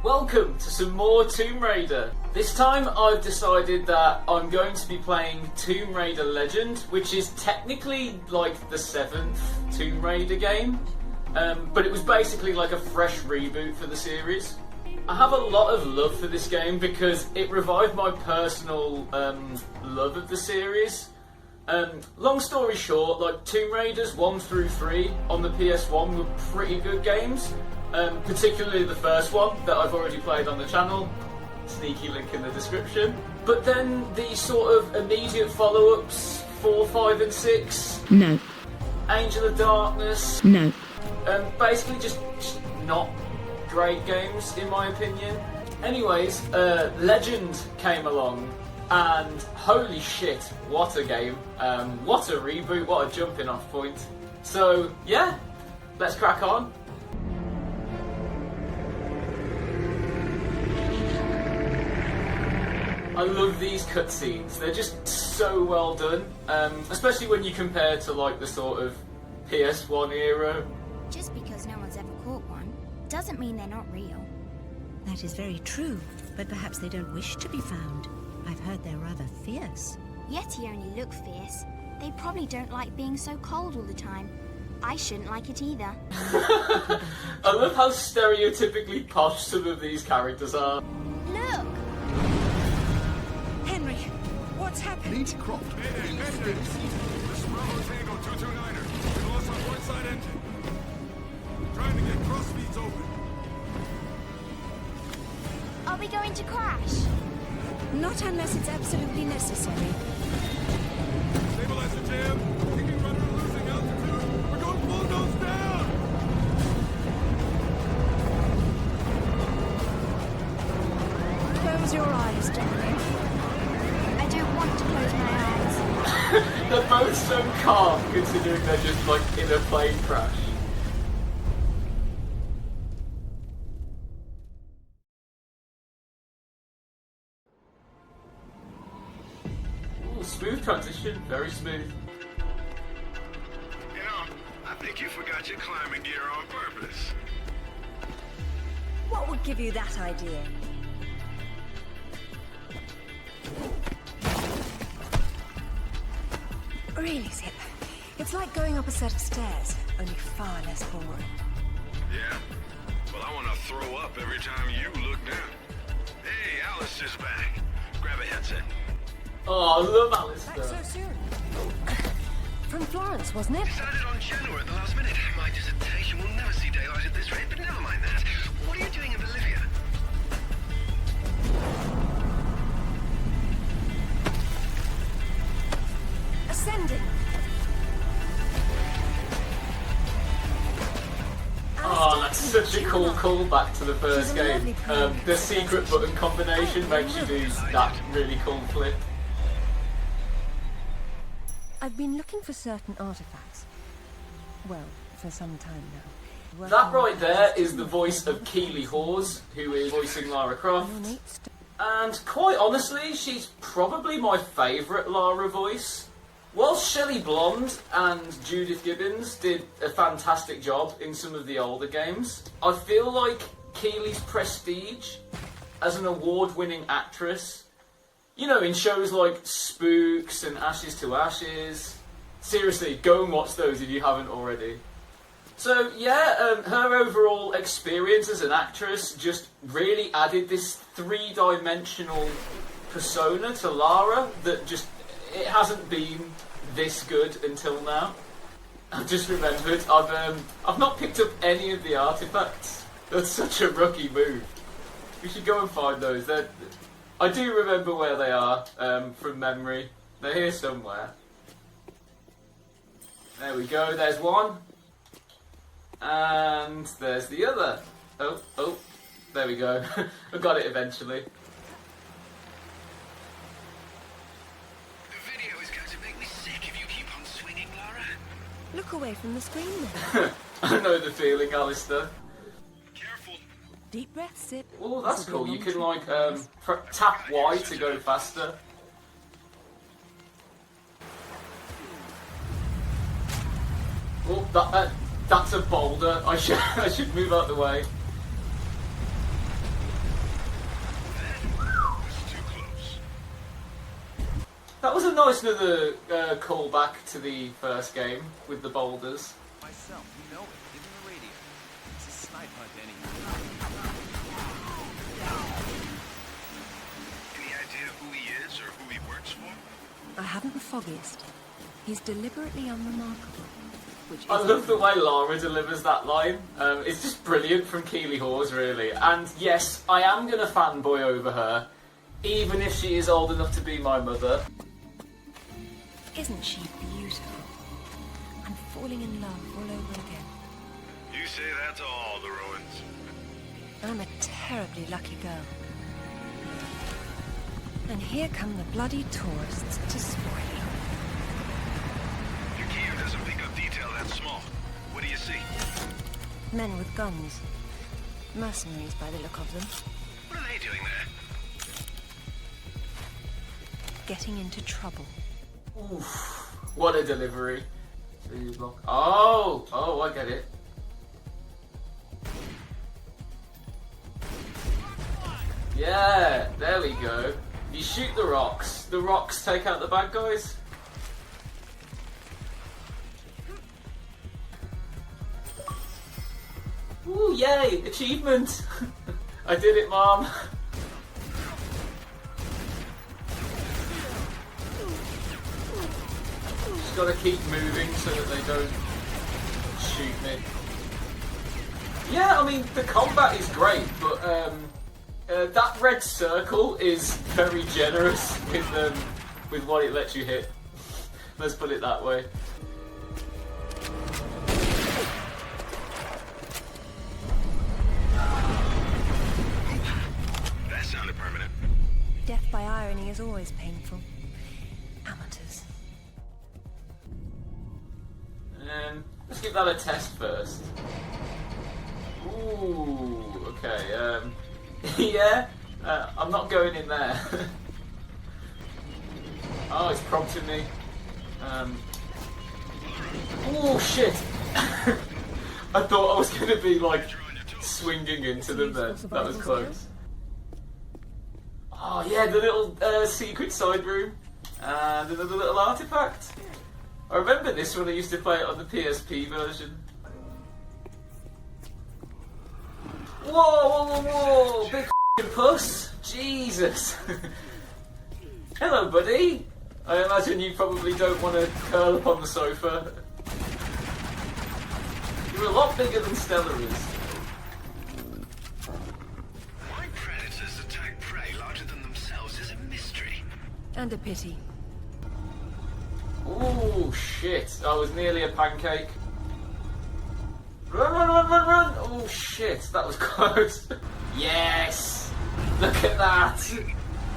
Welcome to some more Tomb Raider. This time I've decided that I'm going to be playing Tomb Raider Legend, which is technically like the 7th Tomb Raider game, but it was basically like a fresh reboot for the series. I have a lot of love for this game because it revived my personal love of the series. Long story short, like Tomb Raiders 1 through 3 on the PS1 were pretty good games. Particularly the first one that I've already played on the channel. Sneaky link in the description. But then the sort of immediate follow-ups, 4, 5 and 6. No. Angel of Darkness. No. Basically just not great games in my opinion. Anyways, Legend came along and holy shit, what a game. What a reboot, what a jumping off point. So yeah, let's crack on. I love these cutscenes, they're just so well done, especially when you compare to like the sort of PS1 era. Just because no one's ever caught one, doesn't mean they're not real. That is very true, but perhaps they don't wish to be found. I've heard they're rather fierce. Yeti only look fierce. They probably don't like being so cold all the time. I shouldn't like it either. I love how stereotypically posh some of these characters are. Look! Henry, what's happened? Need Croft. Mayday, mayday! This is Bravo Tango 229er. We lost our point side engine. Trying to get cross feeds open. Are we going to crash? Not unless it's absolutely necessary. Stabilizer jam. Kicking rudder, losing altitude. We're going full nose down. Close your eyes, darling. I don't want to close my eyes. They're both so calm considering they're just like in a plane crash. Ooh, smooth transition, very smooth. You know, I think you forgot your climbing gear on purpose. What would give you that idea? Really, Zip. It's like going up a set of stairs, only far less boring. Yeah. Well, I want to throw up every time you look down. Hey, Alistair's back. Grab a headset. Oh, I love Back Alistair. so soon. From Florence, wasn't it? Decided on Genoa at the last minute. My dissertation will never see daylight at this rate, but never mind that. What are you doing in Bolivia? Ascending. Oh, that's such a cool callback to the first game. The secret button combination makes you do that really cool flip. I've been looking for certain artifacts. Well, for some time now. That right there is the voice of Keely Hawes, who is voicing Lara Croft. And quite honestly, she's probably my favourite Lara voice. Whilst Shelley Blonde and Judith Gibbons did a fantastic job in some of the older games, I feel like Keely's prestige as an award-winning actress, you know, in shows like Spooks and Ashes to Ashes. Seriously, go and watch those if you haven't already. So yeah, her overall experience as an actress just really added this three-dimensional persona to Lara that just, it hasn't been this good until now. I've just remembered, I've not picked up any of the artifacts. That's such a rookie move. We should go and find those. I do remember where they are, from memory. They're here somewhere. There we go, there's one. And there's the other. Oh, there we go. I got it eventually. The video is going to make me sick if you keep on swinging, Lara. Look away from the screen then. I know the feeling, Alistair. Careful. Deep breath, Zip. Oh, that's This'll cool. be a You long can trip. like tap Y to go faster. Oh, that's a boulder. I should move out the way. a nice little callback to the first game with the boulders. Myself, you know it. Give him the radio. It's a snipe hunt anyway. Any idea who he is or who he works for? I haven't the foggiest. He's deliberately unremarkable. Which I isn't love the way Lara delivers that line. It's just brilliant from Keeley Hawes, really. And yes, I am going to fanboy over her, even if she is old enough to be my mother. Isn't she beautiful? I'm falling in love all over again. You say that to all the ruins. I'm a terribly lucky girl. And here come the bloody tourists to spoil it. Your gear doesn't pick up detail that small. What do you see? Men with guns. Mercenaries by the look of them. What are they doing there? Getting into trouble. Oof, what a delivery. Oh, I get it. Yeah, there we go. You shoot the rocks take out the bad guys. Ooh, yay, achievement! I did it, Mom. Just gotta keep moving so that they don't shoot me. Yeah, I mean, the combat is great, but that red circle is very generous with what it lets you hit. Let's put it that way. That sounded permanent. Death by irony is always painful. Amateurs. Let's give that a test first. Ooh, okay, yeah, I'm not going in there. Oh, it's prompting me. Oh, shit! I thought I was going to be, like, swinging into them then. That was close. Oh, yeah, the little secret side room. And another little artifact. I remember this when I used to play it on the PSP version. Whoa! Big f***ing puss! Jesus! Hello, buddy! I imagine you probably don't want to curl up on the sofa. You're a lot bigger than Stella is. Why predators attack prey larger than themselves is a mystery. And a pity. Ooh, shit. I was nearly a pancake. Run! Oh, shit. That was close. Yes! Look at that!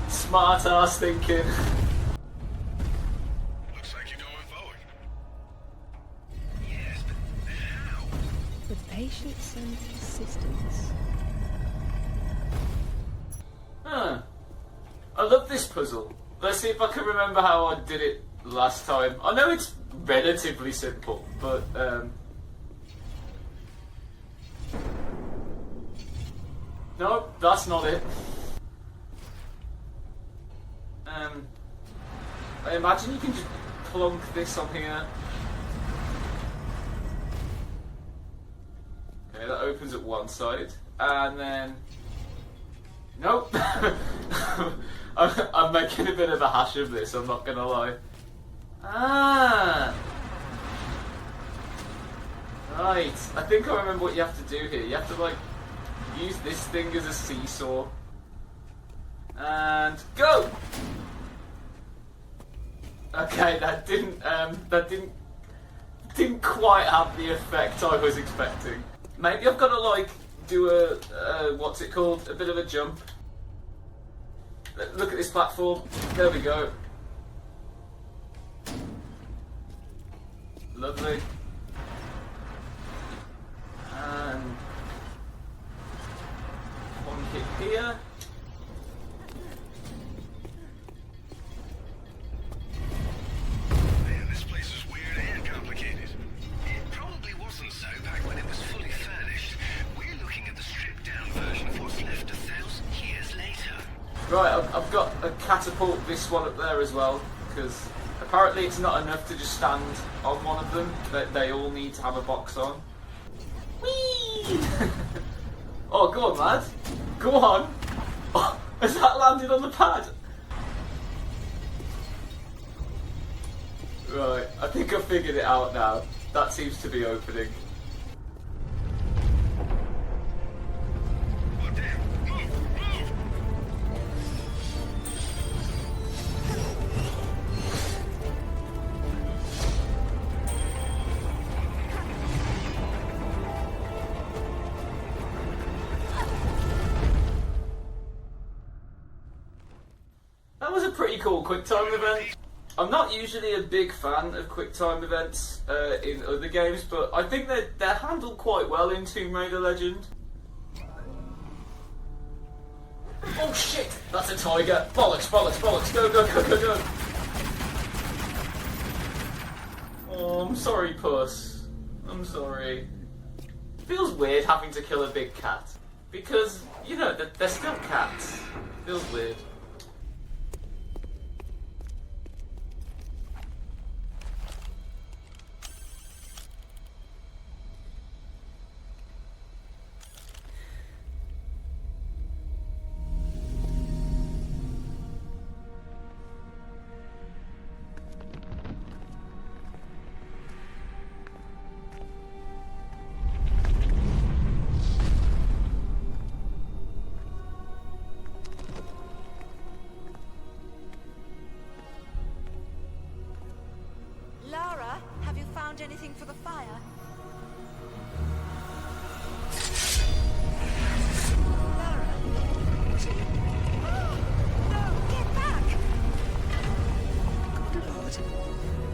Smart ass thinking. Looks like you're going forward. Yes, but how? With patience and persistence. Huh. I love this puzzle. Let's see if I can remember how I did it last time. I know it's relatively simple, but no, that's not it. I imagine you can just plonk this on here. Okay, that opens at one side, and then nope. I'm making a bit of a hash of this, I'm not gonna lie. Ah! Right, I think I remember what you have to do here. You have to, like, use this thing as a seesaw. And go! Okay, that didn't quite have the effect I was expecting. Maybe I've got to, like, do a what's it called? A bit of a jump. Look at this platform. There we go. Lovely. And one kick here. Man, this place is weird and complicated. It probably wasn't so back when it was fully furnished. We're looking at the stripped-down version of what's left 1,000 years later. Right, I've got a catapult this one up there as well, because apparently it's not enough to just stand on one of them. They all need to have a box on. Whee! Oh, go on, lad. Go on. Oh, has that landed on the pad? Right, I think I've figured it out now. That seems to be opening. Oh, damn. Move! Move! That was a pretty cool QuickTime event. I'm not usually a big fan of QuickTime events in other games, but I think they're handled quite well in Tomb Raider Legend. Oh shit! That's a tiger! Bollocks, bollocks, bollocks! Go, go, go, go, go! Oh, I'm sorry, Puss. I'm sorry. Feels weird having to kill a big cat. Because, you know, they're still cats. Feels weird. Lara, have you found anything for the fire? Lara? No, get back! Good Lord.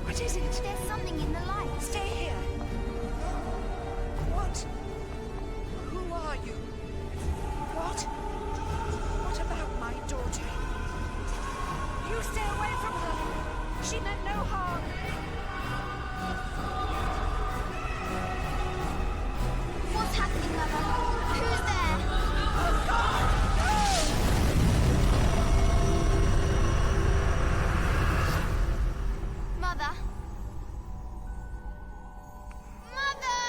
What is it? There's something in the light. Stay here. What? Who are you? What? What about my daughter? You stay away from her. She meant no harm. What's happening, Mother? Who's there? Mother? Mother!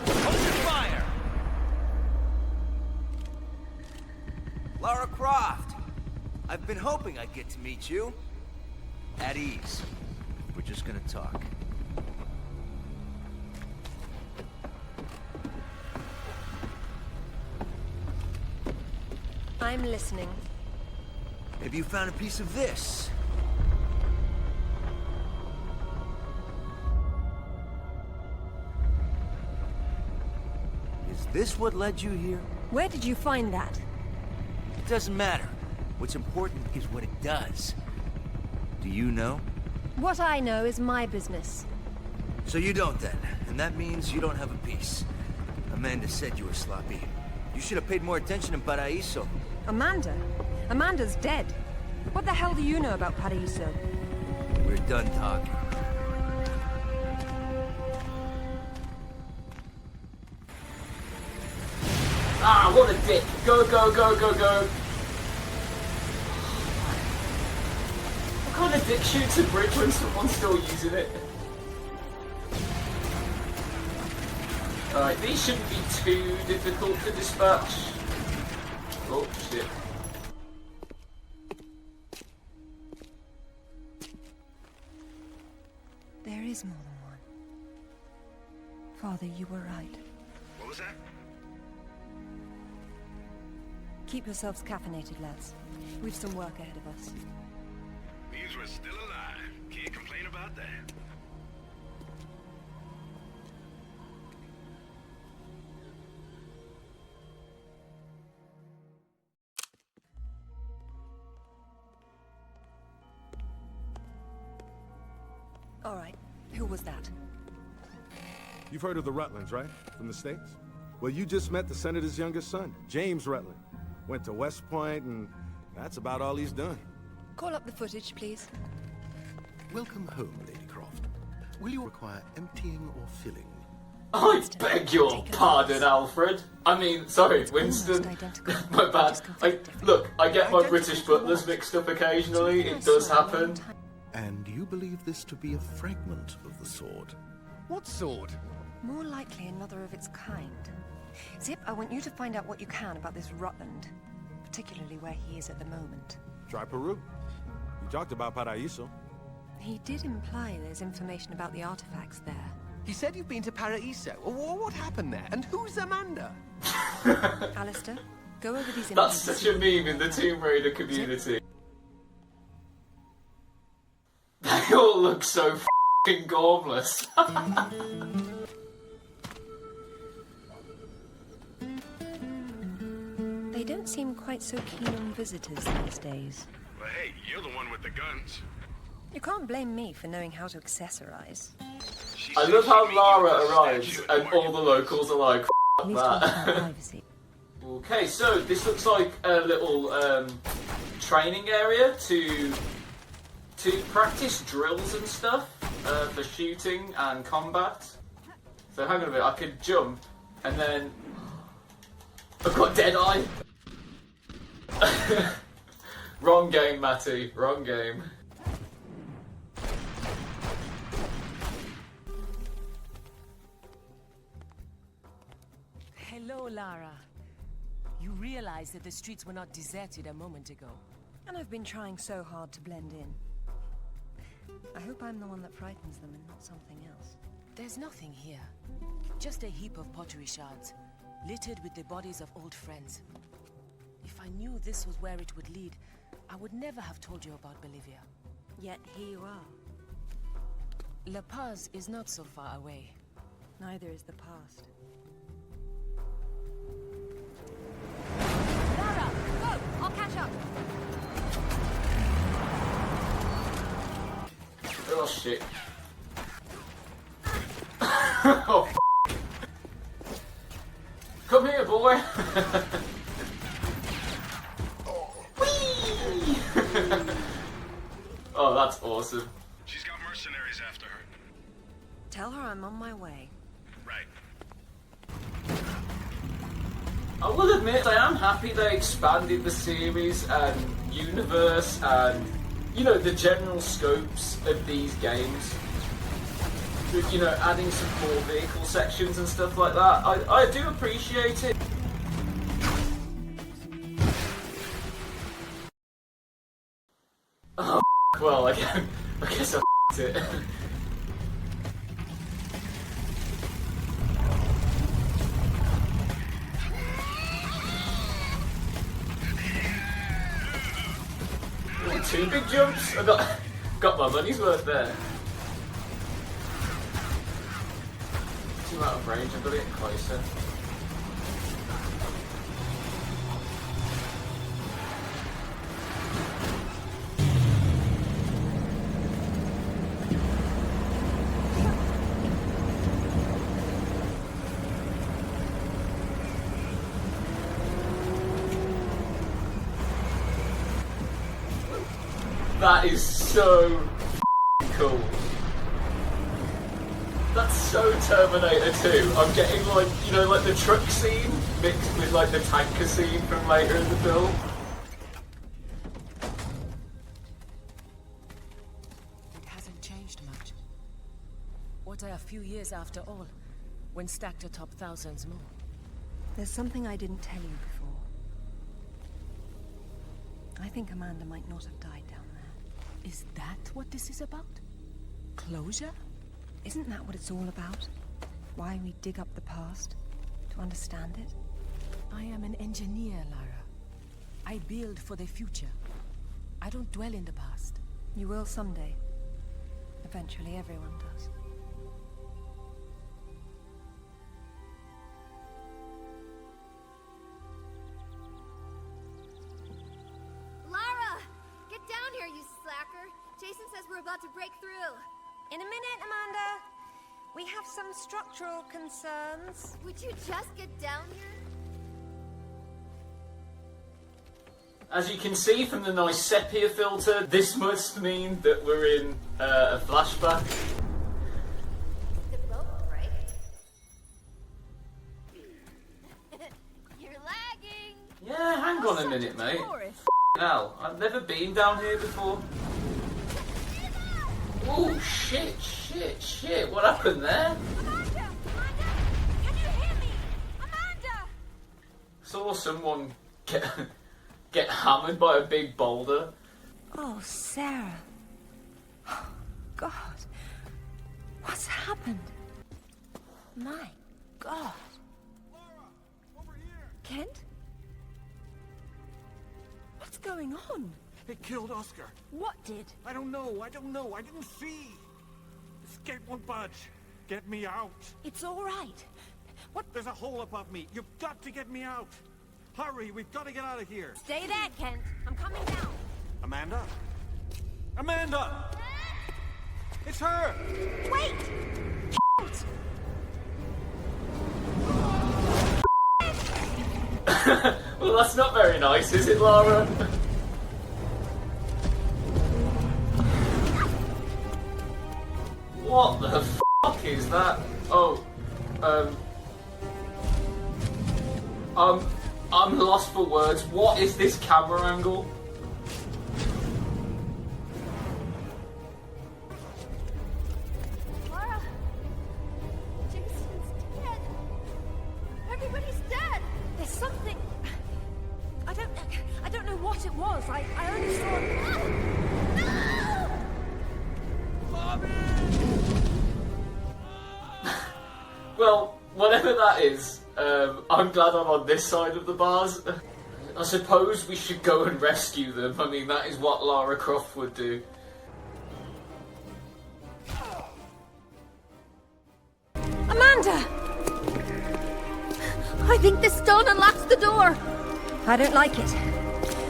Open fire! Lara Croft! I've been hoping I'd get to meet you. At ease. We're just gonna talk. I'm listening. Maybe you found a piece of this. Is this what led you here? Where did you find that? It doesn't matter. What's important is what it does. Do you know? What I know is my business. So you don't then, and that means you don't have a piece. Amanda said you were sloppy. You should have paid more attention in Paraíso. Amanda? Amanda's dead. What the hell do you know about Paraíso? We're done talking. Ah, what a dick! Go, go, go, go, go! What kind of dick shoots a bridge when someone's still using it? Alright, these shouldn't be too difficult to dispatch. Oh, shit. There is more than one. Father, you were right. What was that? Keep yourselves caffeinated, lads. We've some work ahead of us. Means we're still alive. Can't complain about that. All right, who was that? You've heard of the Rutlands, right? From the States? Well, you just met the Senator's youngest son, James Rutland. Went to West Point, and that's about all he's done. Call up the footage, please. Welcome home, Lady Croft. Will you require emptying or filling? I beg your pardon, Alfred. I mean, sorry, Winston. My bad. Look, I get my British butlers mixed up occasionally. It does happen. And you believe this to be a fragment of the sword? What sword? More likely another of its kind. Zip, I want you to find out what you can about this Rutland, particularly where he is at the moment. Try Peru. You talked about Paraíso. He did imply there's information about the artifacts there. He said you've been to Paraíso. What happened there? And who's Amanda? Alistair, go over these images. That's such a meme in the Tomb Raider community. They all look so f***ing gormless. They don't seem quite so keen on visitors these days. Well, hey, you're the one with the guns. You can't blame me for knowing how to accessorize. I love how Lara arrives and all the locals are like, F that. Okay, so this looks like a little training area to practice drills and stuff for shooting and combat. So hang on a minute, I could jump and then I've got Deadeye. Wrong game, Matty. Wrong game. Hello, Lara. You realize that the streets were not deserted a moment ago. And I've been trying so hard to blend in. I hope I'm the one that frightens them and not something else. There's nothing here. Just a heap of pottery shards, littered with the bodies of old friends. If I knew this was where it would lead, I would never have told you about Bolivia. Yet here you are. La Paz is not so far away. Neither is the past. Lara, go! I'll catch up. Oh shit. Oh f***. Come here, boy. Whee! Oh, that's awesome. She's got mercenaries after her. Tell her I'm on my way. Right. I will admit, I am happy they expanded the series and universe and, you know, the general scopes of these games. You know, adding some more vehicle sections and stuff like that. I do appreciate it. Oh, well, I guess I f***ed it. Two big jumps. I got my money's worth there. Too out of range. I've got to get closer. That is so cool. That's so Terminator 2. I'm getting like, you know, like the truck scene mixed with like the tanker scene from later in the film. It hasn't changed much. What are a few years after all, when stacked atop thousands more? There's something I didn't tell you before. I think Amanda might not have died down there. Is that what this is about? Closure? Isn't that what it's all about? Why we dig up the past? To understand it? I am an engineer, Lara. I build for the future. I don't dwell in the past. You will someday. Eventually everyone does. Lara! Get down here, you slacker! Jason says we're about to break through. In a minute, Amanda. We have some structural concerns. Would you just get down here? As you can see from the nice sepia filter, this must mean that we're in a flashback. The boat break? You're lagging! Yeah, hang on a minute, mate. Hell, I've never been down here before. Oh, shit. What happened there? Amanda! Can you hear me? Amanda! Saw someone get hammered by a big boulder. Oh, Sarah. Oh, God. What's happened? My God. Laura, over here. Kent? What's going on? It killed Oscar. What did? I don't know. I didn't see. This gate won't budge. Get me out. It's all right. What? There's a hole above me. You've got to get me out. Hurry, we've got to get out of here. Stay there, Kent. I'm coming down. Amanda? Amanda! It's her! Wait! Well, that's not very nice, is it, Lara? What the fuck is that? Oh, I'm lost for words. What is this camera angle? Lara! Jason's dead! Everybody's dead! There's something... I don't know what it was. I only saw... No! Well, whatever that is, I'm glad I'm on this side of the bars. I suppose we should go and rescue them. I mean, that is what Lara Croft would do. Amanda! I think this stone unlocks the door! I don't like it.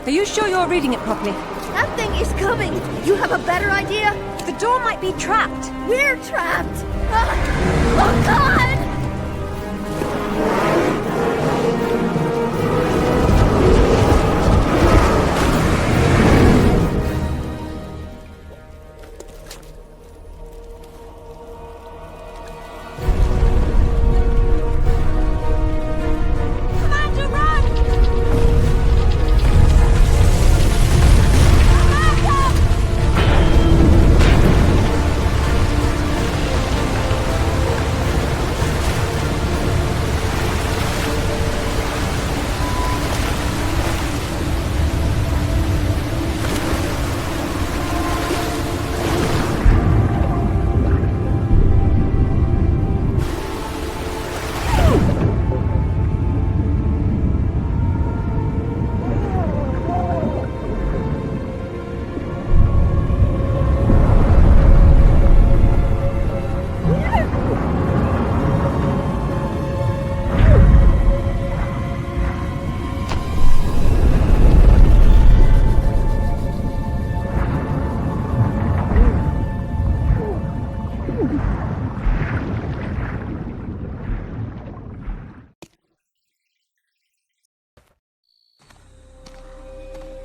Are you sure you're reading it properly? That thing is coming! You have a better idea? The door might be trapped. We're trapped! Oh God! Amanda, run!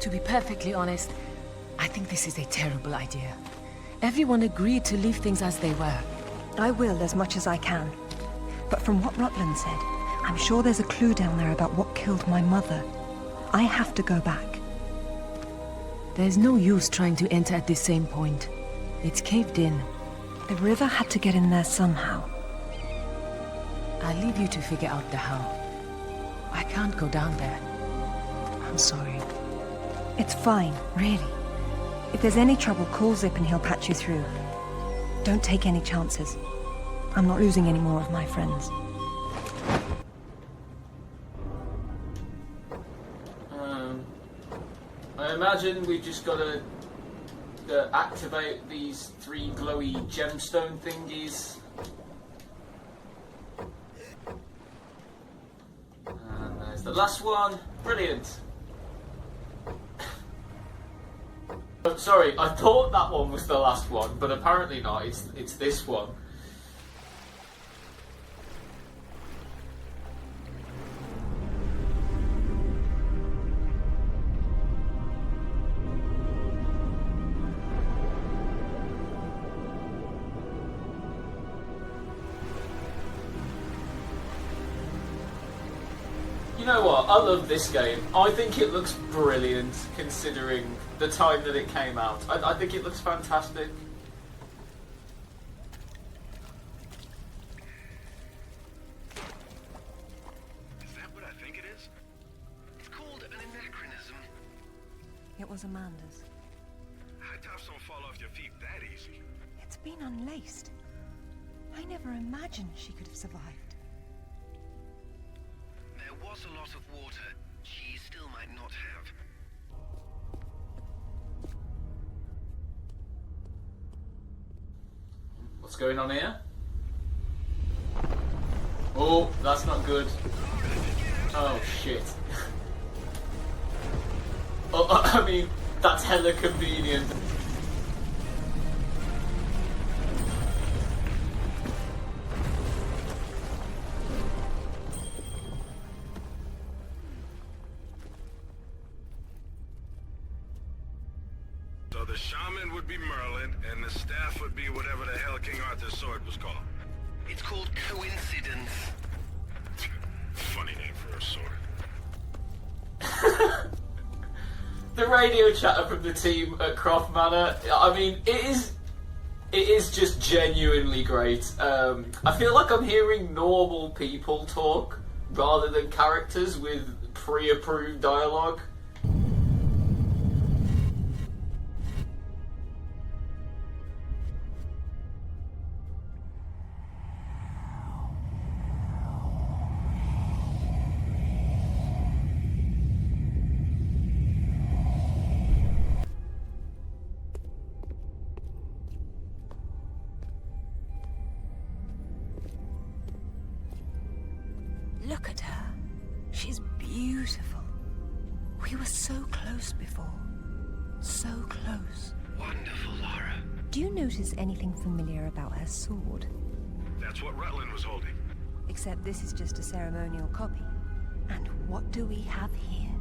To be perfectly honest, I think this is a terrible idea. Everyone agreed to leave things as they were. I will as much as I can. But from what Rutland said, I'm sure there's a clue down there about what killed my mother. I have to go back. There's no use trying to enter at this same point. It's caved in. The river had to get in there somehow. I'll leave you to figure out the how. I can't go down there. I'm sorry. It's fine, really. If there's any trouble, call Zip and he'll patch you through. Don't take any chances. I'm not losing any more of my friends. I imagine we've just got to activate these 3 glowy gemstone thingies. And there's the last one. Brilliant. Oh, sorry, I thought that one was the last one, but apparently not. It's this one. I love this game. I think it looks brilliant considering the time that it came out. I think it looks fantastic. Is that what I think it is? It's called an anachronism. It was Amanda's. High tops don't fall off your feet that easy. It's been unlaced. I never imagined she could have survived. There was a lot of water. She still might not have. What's going on here? Oh, that's not good. Oh shit. Oh, I mean, that's hella convenient. So the shaman would be Merlin, and the staff would be whatever the hell King Arthur's sword was called. It's called coincidence. Funny name for a sword. The radio chatter from the team at Croft Manor, I mean, it is just genuinely great. I feel like I'm hearing normal people talk rather than characters with pre-approved dialogue. Look at her. She's beautiful. We were so close before. So close. Wonderful, Lara. Do you notice anything familiar about her sword? That's what Rutland was holding. Except this is just a ceremonial copy. And what do we have here?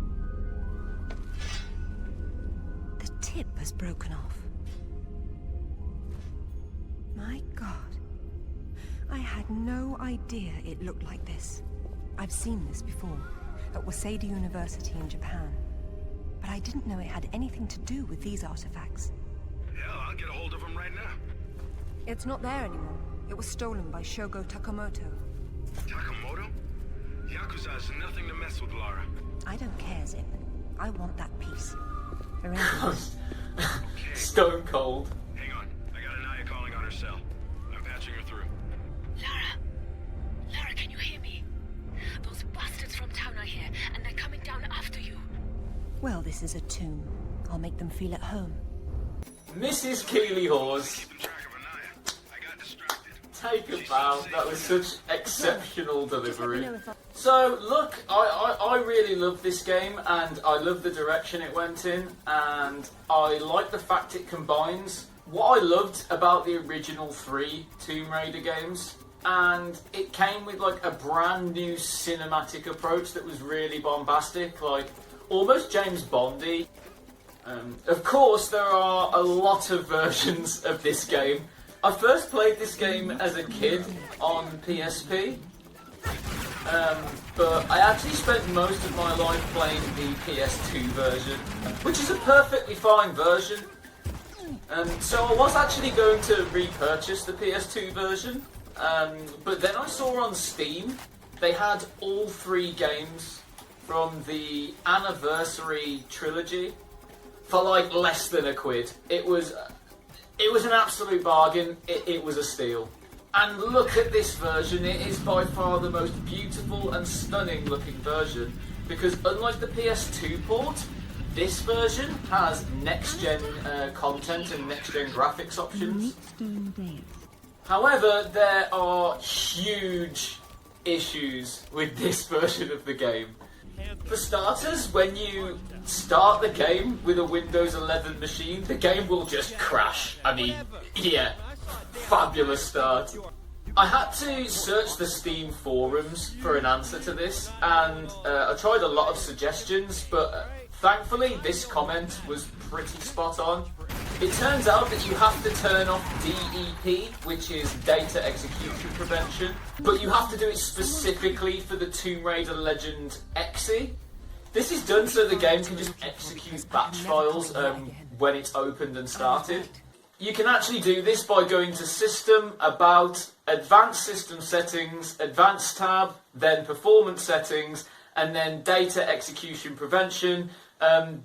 The tip has broken off. My God. I had no idea it looked like this. I've seen this before, at Waseda University in Japan. But I didn't know it had anything to do with these artifacts. Hell, I'll get a hold of him right now. It's not there anymore. It was stolen by Shogo Takamoto. Takamoto? Yakuza is nothing to mess with, Lara. I don't care, Zip. I want that piece. For anything. Stone cold. Hang on. I got Anaya calling on her cell. I'm patching her through. Lara, can you hear me? Those bastards from town are here, and they're coming down after you. Well, this is a tomb. I'll make them feel at home. Mrs. Keeley Hawes. Take a bow. That was such exceptional delivery. So, look, I really love this game, and I love the direction it went in, and I like the fact it combines what I loved about the original 3 Tomb Raider games, and it came with like a brand new cinematic approach that was really bombastic, like almost James Bondy. Of course, there are a lot of versions of this game. I first played this game as a kid on PSP, but I actually spent most of my life playing the PS2 version, which is a perfectly fine version. So I was actually going to repurchase the PS2 version, but then I saw on Steam they had all 3 games from the anniversary trilogy for like less than £1. It was an absolute bargain. It was a steal. And look at this version. It is by far the most beautiful and stunning looking version, because unlike the PS2 port, this version has next-gen content and next-gen graphics options. However, there are huge issues with this version of the game. For starters, when you start the game with a Windows 11 machine, the game will just crash. I mean, yeah, fabulous start. I had to search the Steam forums for an answer to this, and I tried a lot of suggestions, but thankfully this comment was pretty spot on. It turns out that you have to turn off DEP, which is Data Execution Prevention, but you have to do it specifically for the Tomb Raider Legend EXE. This is done so the game can just execute batch files when it's opened and started. You can actually do this by going to System, About, Advanced System Settings, Advanced tab, then Performance Settings, and then Data Execution Prevention.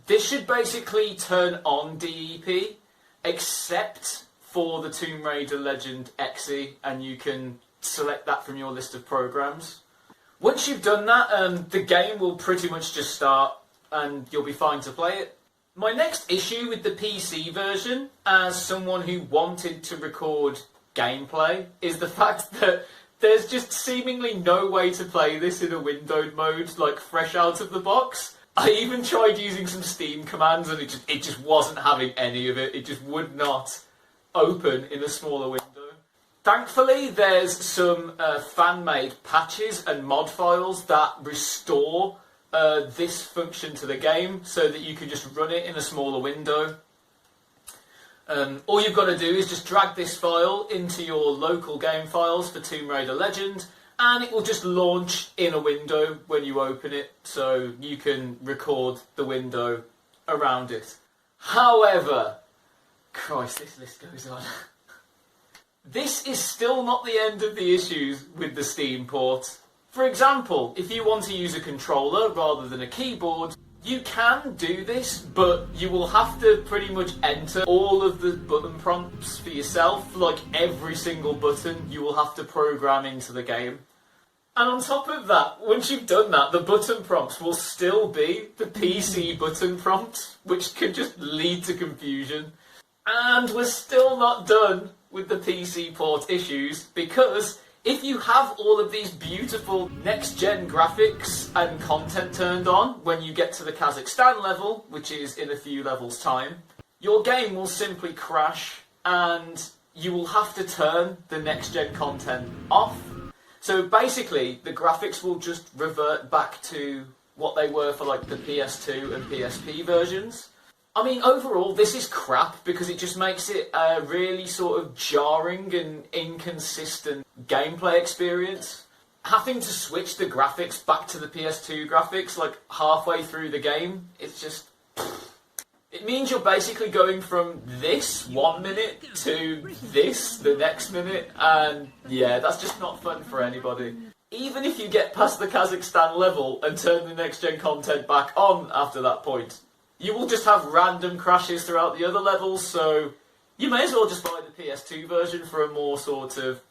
This should basically turn on DEP, except for the Tomb Raider Legend EXE, and you can select that from your list of programs. Once you've done that, the game will pretty much just start, and you'll be fine to play it. My next issue with the PC version, as someone who wanted to record gameplay, is the fact that there's just seemingly no way to play this in a windowed mode, like fresh out of the box. I even tried using some Steam commands and it just wasn't having any of it. It just would not open in a smaller window. Thankfully, there's some fan-made patches and mod files that restore this function to the game so that you can just run it in a smaller window. All you've got to do is just drag this file into your local game files for Tomb Raider Legend, and it will just launch in a window when you open it, so you can record the window around it. However, Christ, this list goes on. This is still not the end of the issues with the Steam port. For example, if you want to use a controller rather than a keyboard, you can do this, but you will have to pretty much enter all of the button prompts for yourself. Like every single button you will have to program into the game. And on top of that, once you've done that, the button prompts will still be the PC button prompts, which can just lead to confusion. And we're still not done with the PC port issues, because if you have all of these beautiful next-gen graphics and content turned on when you get to the Kazakhstan level, which is in a few levels' time, your game will simply crash and you will have to turn the next-gen content off. So basically, the graphics will just revert back to what they were for like the PS2 and PSP versions. I mean, overall, this is crap because it just makes it a really sort of jarring and inconsistent gameplay experience. Having to switch the graphics back to the PS2 graphics like halfway through the game, it's just... It means you're basically going from this 1 minute to this the next minute, and yeah, that's just not fun for anybody. Even if you get past the Kazakhstan level and turn the next-gen content back on after that point, you will just have random crashes throughout the other levels, so you may as well just buy the PS2 version for a more sort of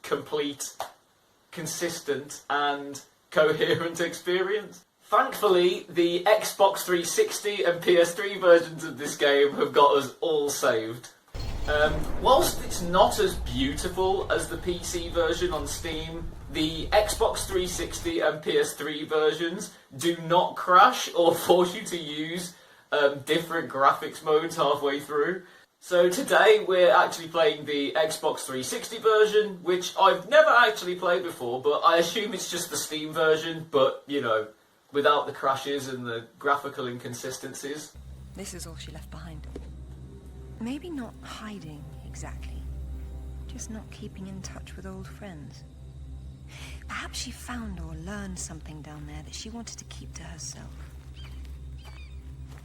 complete, consistent, and coherent experience. Thankfully, the Xbox 360 and PS3 versions of this game have got us all saved. Whilst it's not as beautiful as the PC version on Steam, the Xbox 360 and PS3 versions do not crash or force you to use different graphics modes halfway through. So today we're actually playing the Xbox 360 version, which I've never actually played before, but I assume it's just the Steam version, but, you know, without the crashes and the graphical inconsistencies. This is all she left behind. Maybe not hiding exactly, just not keeping in touch with old friends. Perhaps she found or learned something down there that she wanted to keep to herself.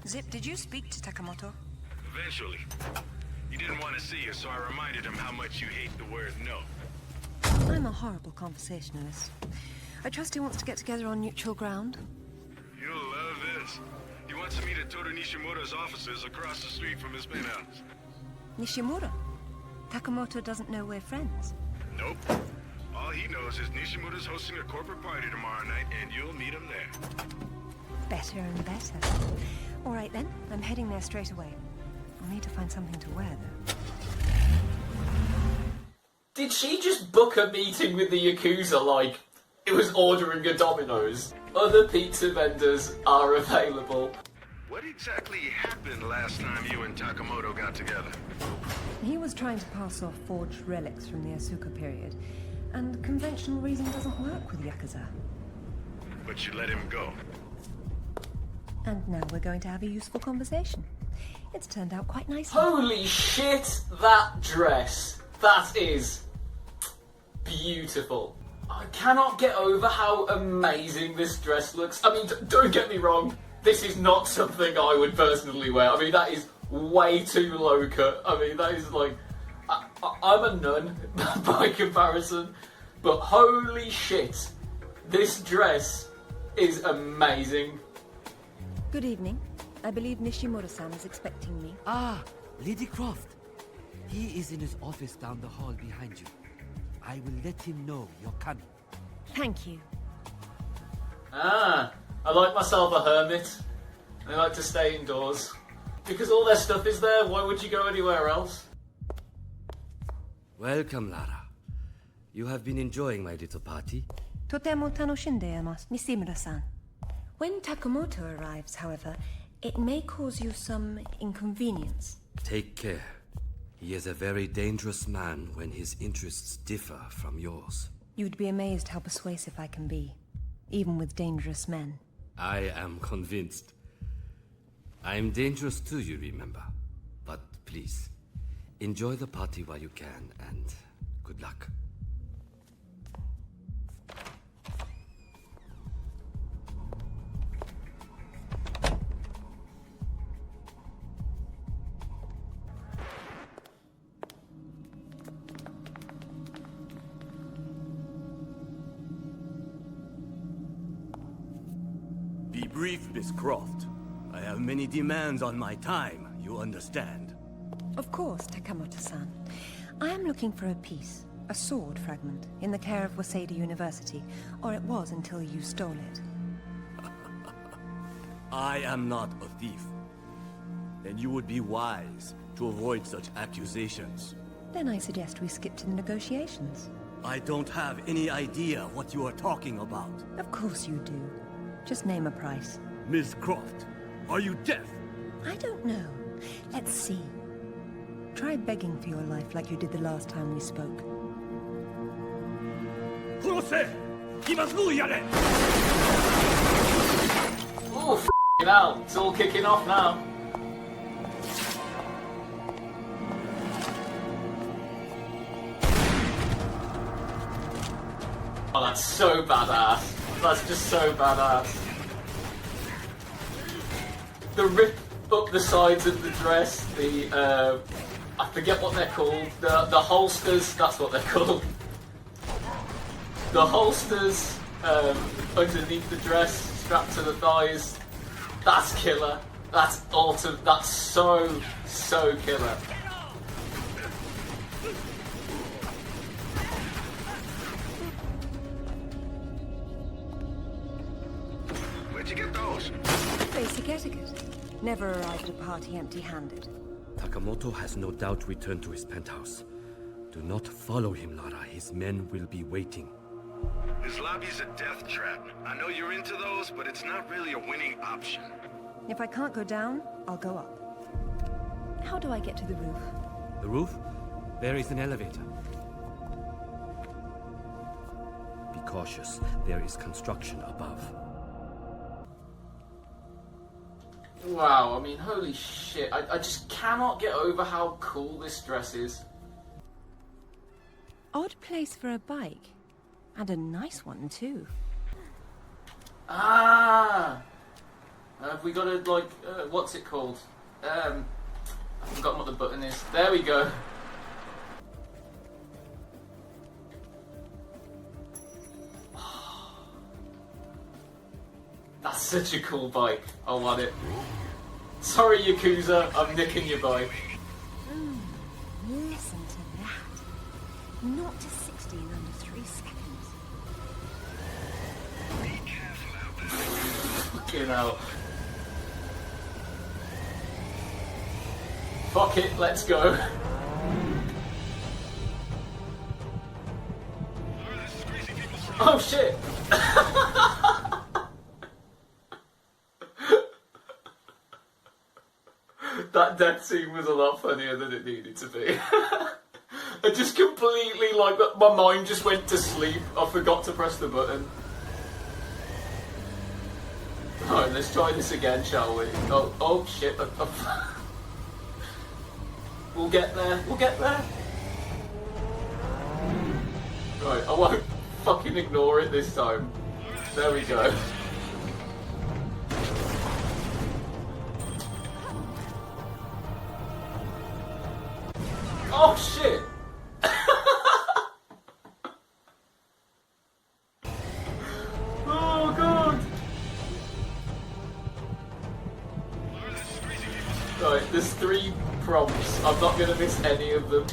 Zip, did you speak to Takamoto? Eventually. He didn't want to see you, so I reminded him how much you hate the word no. I'm a horrible conversationalist. I trust he wants to get together on neutral ground. You'll love this. He wants to meet at Toru Nishimura's offices across the street from his penthouse. Nishimura? Takamoto doesn't know we're friends. Nope. All he knows is Nishimura's hosting a corporate party tomorrow night, and you'll meet him there. Better and better. All right then, I'm heading there straight away. I'll need to find something to wear, though. Did she just book a meeting with the Yakuza like it was ordering a Domino's? Other pizza vendors are available. What exactly happened last time you and Takamoto got together? He was trying to pass off forged relics from the Asuka period, and conventional reason doesn't work with Yakuza. But you let him go. And now we're going to have a useful conversation. It's turned out quite nicely. Holy shit, that dress. That is beautiful. I cannot get over how amazing this dress looks. I mean, don't get me wrong, this is not something I would personally wear. I mean, that is way too low cut. I mean, that is like... I'm a nun by comparison, but holy shit, this dress is amazing. Good evening. I believe Nishimura-san is expecting me. Ah, Lady Croft. He is in his office down the hall behind you. I will let him know you're coming. Thank you. Ah, I like myself a hermit. They like to stay indoors. Because all their stuff is there, why would you go anywhere else? Welcome, Lara. You have been enjoying my little party? Totemo tanoshindeimasu, Nishimura-san. When Takamoto arrives, however, it may cause you some inconvenience. Take care. He is a very dangerous man when his interests differ from yours. You'd be amazed how persuasive I can be, even with dangerous men. I am convinced. I am dangerous too, you remember. But please, enjoy the party while you can, and good luck. Be brief, Miss Croft. I have many demands on my time, you understand. Of course, Takamoto-san. I am looking for a piece, a sword fragment, in the care of Waseda University, or it was until you stole it. I am not a thief. Then you would be wise to avoid such accusations. Then I suggest we skip to the negotiations. I don't have any idea what you are talking about. Of course you do. Just name a price. Miss Croft, are you deaf? I don't know. Let's see. Try begging for your life like you did the last time we spoke. Oh, f***ing hell. It's all kicking off now. Oh, that's so badass. That's just so badass. The rip up the sides of the dress, the, I forget what they're called, the holsters, that's what they're called. The holsters underneath the dress, strapped to the thighs, that's killer. That's awesome, that's so killer. Where'd you get those? Basic etiquette. Never arrive at a party empty-handed. Takamoto has no doubt returned to his penthouse. Do not follow him, Lara. His men will be waiting. His lobby's a death trap. I know you're into those, but it's not really a winning option. If I can't go down, I'll go up. How do I get to the roof? The roof? There is an elevator. Be cautious. There is construction above. Wow, I mean, holy shit. I just cannot get over how cool this dress is. Odd place for a bike. And a nice one, too. Ah! Have we got a, like, what's it called? I've forgotten what the button is. There we go. That's such a cool bike. I want it. Sorry, Yakuza, I'm nicking your bike. Listen to that. 0 to 60 in under 3 seconds. Be careful out there. Fucking hell. Fuck it, let's go. Oh shit! That death scene was a lot funnier than it needed to be. I just completely, like, my mind just went to sleep. I forgot to press the button. Alright, let's try this again, shall we? Oh shit. We'll get there. We'll get there. Right, I won't fucking ignore it this time. There we go. Oh shit! Oh god! Right, there's 3 prompts. I'm not gonna miss any of them.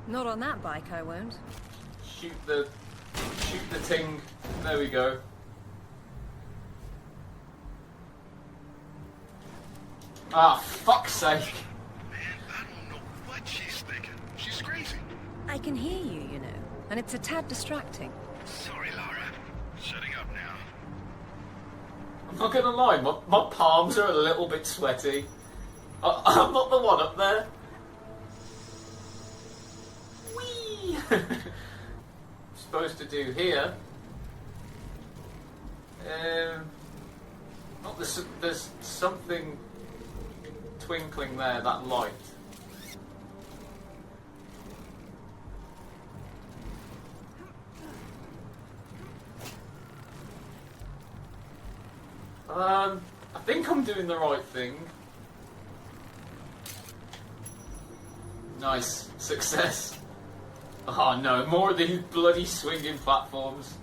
Not on that bike, I won't. Shoot the ting. There we go. Ah, fuck's sake. Man, I don't know what she's thinking. She's crazy. I can hear you, you know, and it's a tad distracting. Sorry, Lara. Shutting up now. I'm not gonna lie, my palms are a little bit sweaty. I'm not the one up there. Whee! Supposed to do here. Oh, there's something twinkling there, that light. I think I'm doing the right thing. Nice. Success. Oh no, more of these bloody swinging platforms.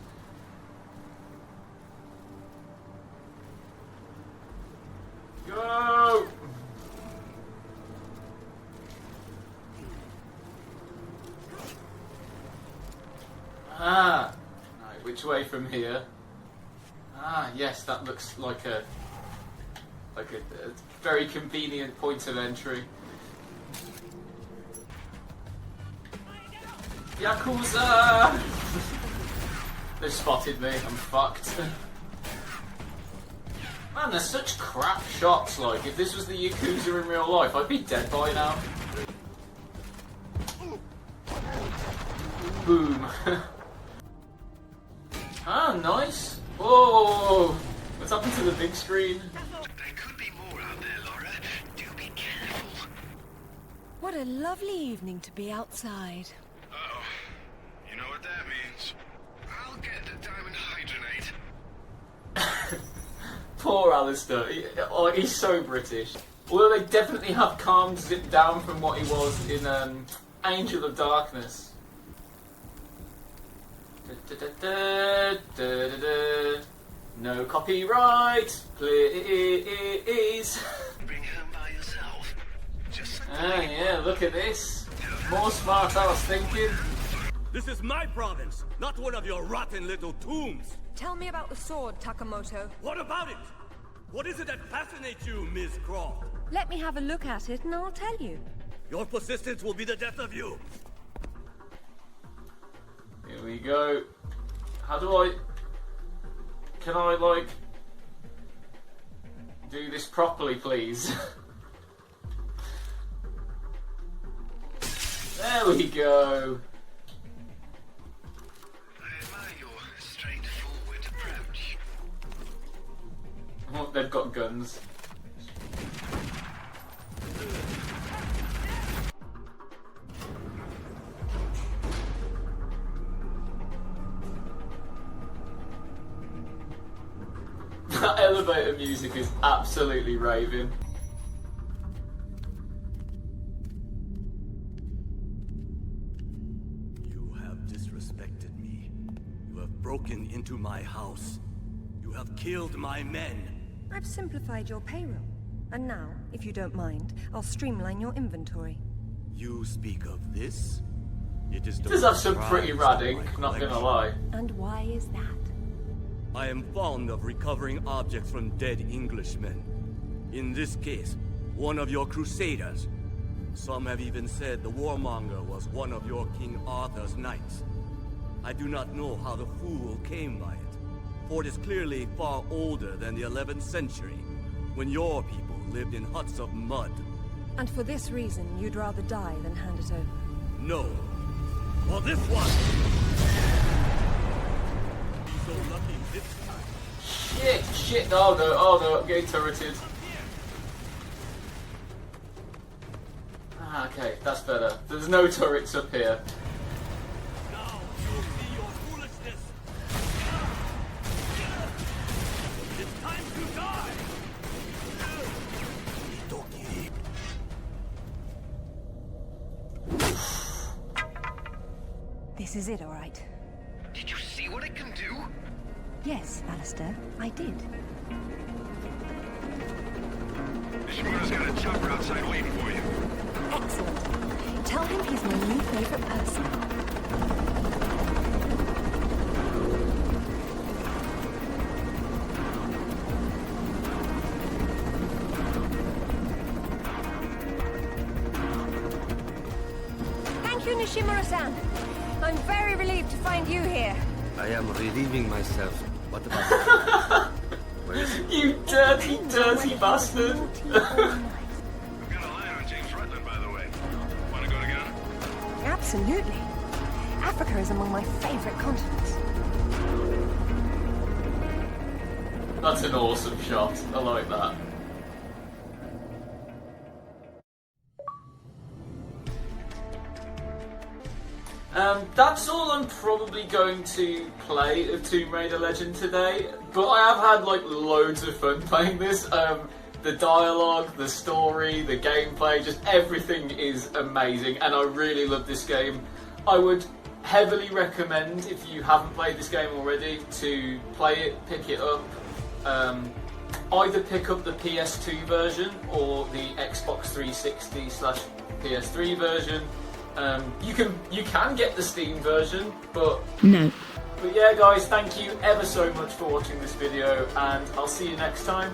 Go! Ah! Right, which way from here? Ah, yes, that looks like a very convenient point of entry. Yakuza! They've spotted me, I'm fucked. Man, they're such crap shots, like, if this was the Yakuza in real life, I'd be dead by now. Boom. Ah, nice. Whoa! What's happened to the big screen? There could be more out there, Laura. Do be careful. What a lovely evening to be outside. Uh-oh. You know what that means. I'll get the diamond hydronate. Poor Alistair. He's so British. Although they definitely have calmed it down from what he was in Angel of Darkness. No copyright, please. Bring home by yourself. Just Ah, yeah, look at this. More smart ass thinking. This is my province, not one of your rotten little tombs. Tell me about the sword, Takamoto. What about it? What is it that fascinates you, Miss Croft? Let me have a look at it and I'll tell you. Your persistence will be the death of you. Here we go. How do I... Can I, like... do this properly, please? There we go. I admire your straightforward approach. Oh, they've got guns. That elevator music is absolutely raving. You have disrespected me. You have broken into my house. You have killed my men. I've simplified your payroll. And now, if you don't mind, I'll streamline your inventory. You speak of this? It is the Does have some prize pretty of rad my ink, not gonna collection. lie. And why is that? I am fond of recovering objects from dead Englishmen. In this case, one of your crusaders. Some have even said the warmonger was one of your King Arthur's knights. I do not know how the fool came by it, for it is clearly far older than the 11th century, when your people lived in huts of mud. And for this reason, you'd rather die than hand it over? No. For this one! Be so lucky this time. Shit, oh no, I'm getting turreted. Ah, okay, that's better. There's no turrets up here. Now you'll see your foolishness. It's time to die! This is it, all right. Did you see what it can do? Yes, Alistair, I did. Shimura's got a chopper outside waiting for you. Excellent. Tell him he's my new favorite person. Thank you, Nishimura-san. I'm very relieved to find you here. I am relieving myself. What about Where is he? You dirty bastard! I've got a line on James Rutland, by the way. Want to go together? Absolutely. Africa is among my favorite continents. That's an awesome shot. I like that. That's all I'm probably going to play of Tomb Raider Legend today, but I have had like loads of fun playing this. The dialogue, the story, the gameplay, just everything is amazing, and I really love this game. I would heavily recommend, if you haven't played this game already, to play it, pick it up. Either pick up the PS2 version or the Xbox 360/PS3 version. You can get the Steam version, but no. But yeah, guys, thank you ever so much for watching this video, and I'll see you next time.